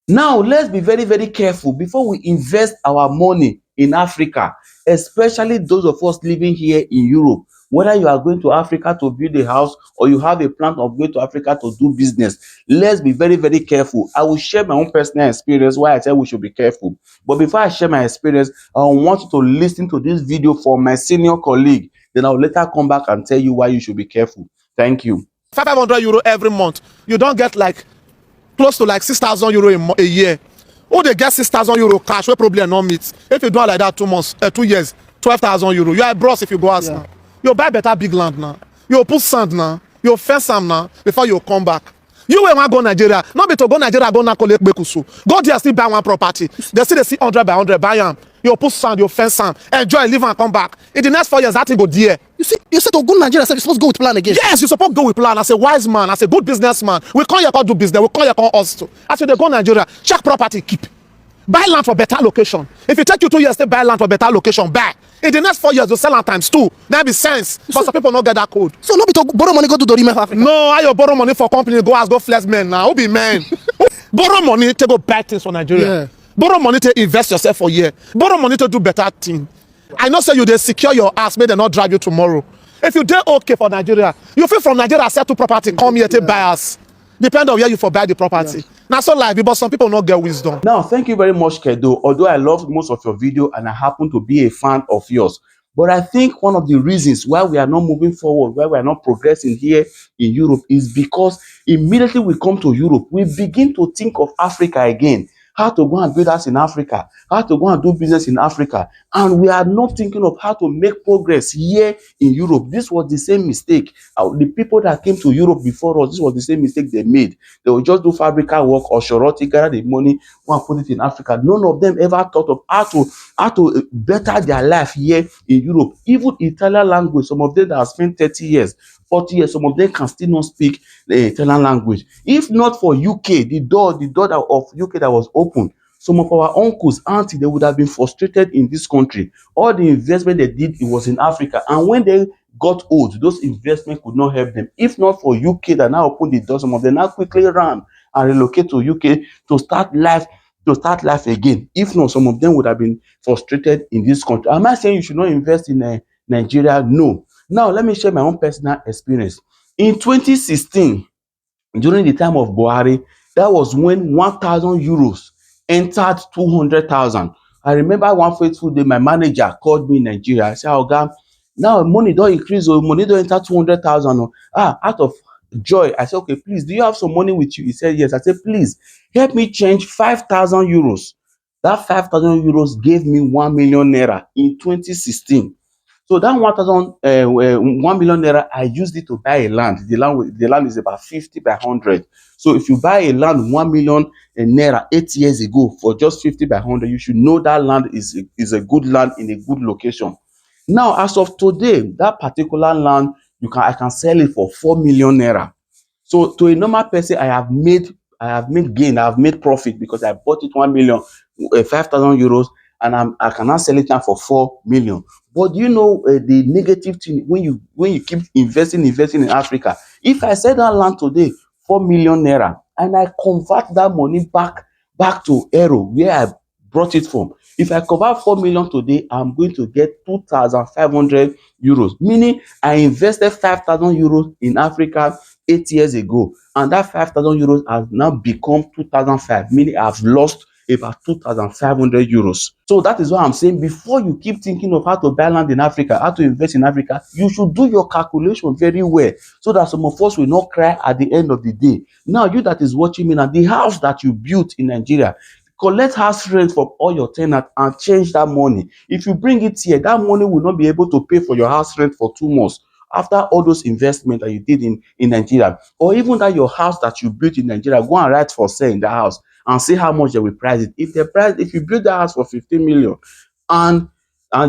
Now, let's be very, very careful before we invest our money in Africa, especially those of us living here in Europe. Whether you are going to Africa to build a house or you have a plan of going to Africa to do business, let's be very, very careful. I will share my own personal experience why I said we should be careful. But before I share my experience, I want you to listen to this video from my senior colleague. Then I'll later come back and tell you why you should be careful. Thank you. €500 every month. You don't get like close to like €6,000 a year. Who they get €6,000 cash? What problem not meet? If you do it like that 2 months, 2 years, €12,000. You are a bros if you go out now. You buy better big land now. You put sand now. You fence some now before you come back. You will want go Nigeria. Not be to go Nigeria, go na collect bekusu. Go there still buy one property. They see 100 by 100, buy them. You put sand, you fence some, enjoy, live and come back. In the next 4 years, that thing go there. You said to go Nigeria, you're supposed to go with plan again. Yes, you supposed to go with plan. As a wise man, as a good businessman. We can't here do business. We can't here hustle. As you go Nigeria, check property, keep. Buy land for better location. If it take you 2 years to buy land for better location, buy. In the next 4 years, you sell land times 2. That be sense. But some people don't get that code. So no be to borrow money go to Dorime for Africa. No, how you borrow money for company, go ask, go flex men now. Who be men? Borrow money to go buy things for Nigeria. Yeah. Borrow money to invest yourself for a year. Borrow money to do better thing. I know say you they secure your ass, may they not drive you tomorrow. If you dey okay for Nigeria, you feel from Nigeria sell to property, come here to buy us. Depend on where you for buy the property. Now so life, but some people not get wisdom. Now, thank you very much, Kedo. Although I love most of your video and I happen to be a fan of yours, but I think one of the reasons why we are not moving forward, why we are not progressing here in Europe, is because immediately we come to Europe, we begin to think of Africa again. How to go and build us in Africa, how to go and do business in Africa. And we are not thinking of how to make progress here in Europe. This was the same mistake. The people that came to Europe before us, this was the same mistake they made. They would just do fabrica work or shorty, gather the money, go and put it in Africa. None of them ever thought of how to better their life here in Europe. Even Italian language, some of them that have spent 30 years, 40 years, some of them can still not speak the Italian language. If not for UK, the door of UK that was open, some of our uncles, aunties, they would have been frustrated in this country. All the investment they did, it was in Africa. And when they got old, those investments could not help them. If not for UK that now opened the door, some of them now quickly ran and relocate to UK to start life again. If not, some of them would have been frustrated in this country. Am I saying you should not invest in Nigeria? No. Now, let me share my own personal experience. In 2016, during the time of Buhari, that was when 1,000 euros entered 200,000. I remember one fateful day, my manager called me in Nigeria. I said, Oga, now money don't increase or money don't enter 200,000. Out of joy, I said, okay, please, do you have some money with you? He said, yes. I said, please, help me change 5,000 euros. That 5,000 euros gave me 1 million naira in 2016. So that 1 million naira, I used it to buy a land. The land is about 50 by 100. So if you buy a land 1 million naira 8 years ago for just 50 by 100, you should know that land is a good land in a good location. Now, as of today, that particular land, I can sell it for 4 million naira. So to a normal person, I have made gain, I have made profit because I bought it 1 million, 5,000 euros, and I can now sell it now for 4 million. But do you know the negative thing when you keep investing in Africa? If I sell that land today, 4 million naira, and I convert that money back to euro where I brought it from. If I convert 4 million today, I'm going to get 2,500 euros. Meaning I invested 5,000 euros in Africa 8 years ago, and that 5,000 euros has now become 2,500. Meaning I've lost about 2,500 euros. So that is what I'm saying. Before you keep thinking of how to buy land in Africa, how to invest in Africa, you should do your calculation very well so that some of us will not cry at the end of the day. Now, you that is watching me now, the house that you built in Nigeria, collect house rent from all your tenants and change that money. If you bring it here, that money will not be able to pay for your house rent for 2 months after all those investments that you did in Nigeria. Or even that your house that you built in Nigeria, go and write for sale in the house and see how much they will price it. If you build that house for 15 million and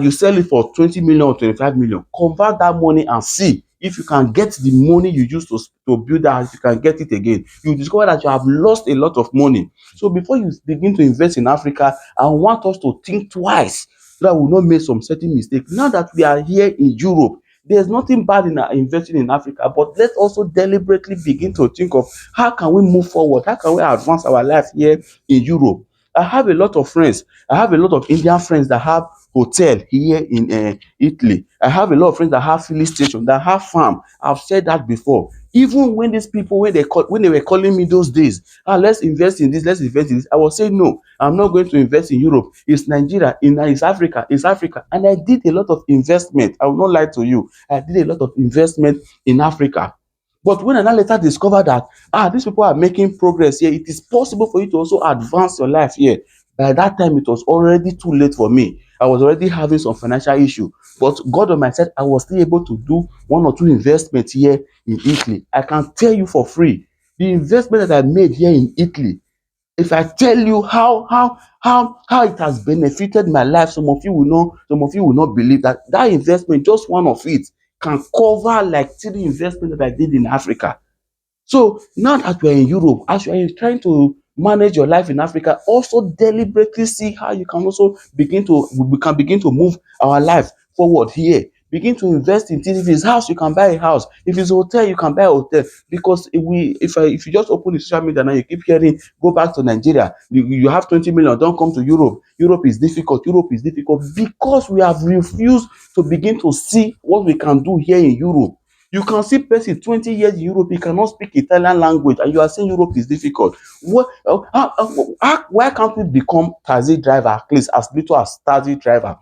you sell it for 20 million or 25 million, convert that money and see if you can get the money you used to build that house, you can get it again. You discover that you have lost a lot of money. So before you begin to invest in Africa, I want us to think twice so that we will not make some certain mistake. Now that we are here in Europe, There's nothing bad in investing in Africa, but let's also deliberately begin to think of how can we move forward, how can we advance our life here in Europe. I have a lot of friends. I have a lot of Indian friends that have hotel here in Italy. I have a lot of friends that have filling station, that have farm. I've said that before. Even when these people, when they were calling me those days, let's invest in this, let's invest in this, I was saying no, I'm not going to invest in Europe. It's Nigeria, it's Africa, it's Africa. And I did a lot of investment. I will not lie to you. I did a lot of investment in Africa. But when I now later discovered that these people are making progress here, it is possible for you to also advance your life here. By that time, it was already too late for me. I was already having some financial issue. But God on my side, I was still able to do one or two investments here in Italy. I can tell you for free, the investment that I made here in Italy, if I tell you how it has benefited my life, some of you will not believe that that investment, just one of it, can cover like 3 investments that I did in Africa. So now that we're in Europe, as you are trying to manage your life in Africa, also deliberately see how you can also we can begin to move our life forward here. Begin to invest in things. If it's house, you can buy a house. If it's hotel, you can buy a hotel. Because if you just open the social media now, you keep hearing, go back to Nigeria. You have 20 million, don't come to Europe. Europe is difficult. Europe is difficult because we have refused to begin to see what we can do here in Europe. You can see person 20 years in Europe, he cannot speak Italian language, and you are saying Europe is difficult. Why can't we become taxi driver, at least as little as taxi driver?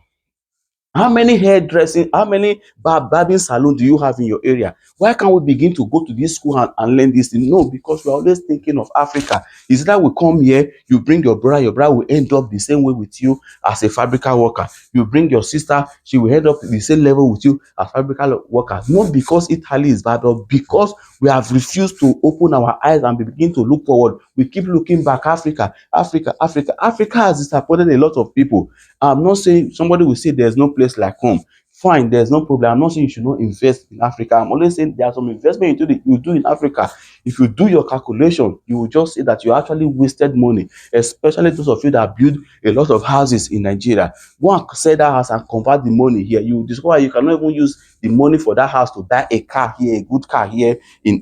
How many hairdressing, how many barbing salon do you have in your area? Why can't we begin to go to this school and learn this thing? No, because we're always thinking of Africa. Is that we come here, you bring your brother will end up the same way with you as a fabrica worker. You bring your sister, she will end up the same level with you as fabrica worker. Not because Italy is bad, but because we have refused to open our eyes and begin to look forward. We keep looking back. Africa, Africa, Africa. Africa has disappointed a lot of people. I'm not saying somebody will say there's no place like home. Fine, there's no problem. I'm not saying you should not invest in Africa. I'm only saying there are some investment you do in Africa. If you do your calculation, you will just see that you actually wasted money, especially those of you that build a lot of houses in Nigeria. Go and sell that house and convert the money here. You discover you cannot even use the money for that house to buy a car here, a good car here in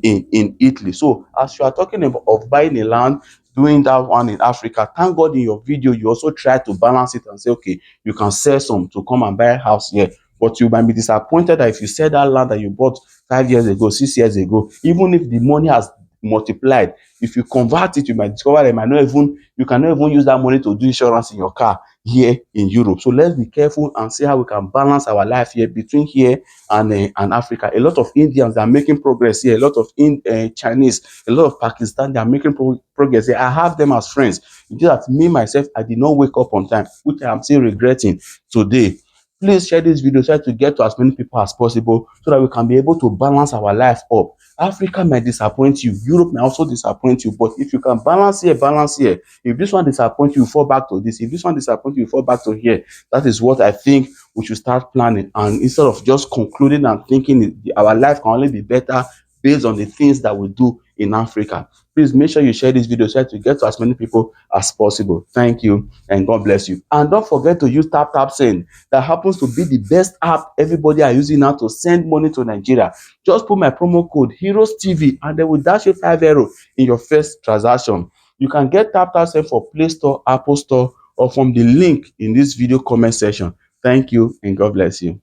Italy. So as you are talking about of buying a land, doing that one in Africa, thank God in your video you also try to balance it and say, okay, you can sell some to come and buy a house here. But you might be disappointed that if you sell that land that you bought 5 years ago, 6 years ago, even if the money has multiplied, if you convert it, you might discover that you cannot even use that money to do insurance in your car here in Europe. So let's be careful and see how we can balance our life here between here and Africa. A lot of Indians are making progress here. A lot of Chinese, a lot of Pakistan, they are making progress here. I have them as friends. It's just that me myself, I did not wake up on time, which I'm still regretting today. Please share this video, try to get to as many people as possible so that we can be able to balance our life up. Africa might disappoint you, Europe may also disappoint you, but if you can balance here, balance here. If this one disappoints you, fall back to this. If this one disappoints you, fall back to here. That is what I think we should start planning. And instead of just concluding and thinking our life can only be better based on the things that we do in Africa. Please make sure you share this video so to get to as many people as possible. Thank you and God bless you. And don't forget to use TapTapSend. That happens to be the best app everybody are using now to send money to Nigeria. Just put my promo code Heroes TV and they will dash you €5 in your first transaction. You can get TapTapSend for Play Store, Apple Store, or from the link in this video comment section. Thank you and God bless you.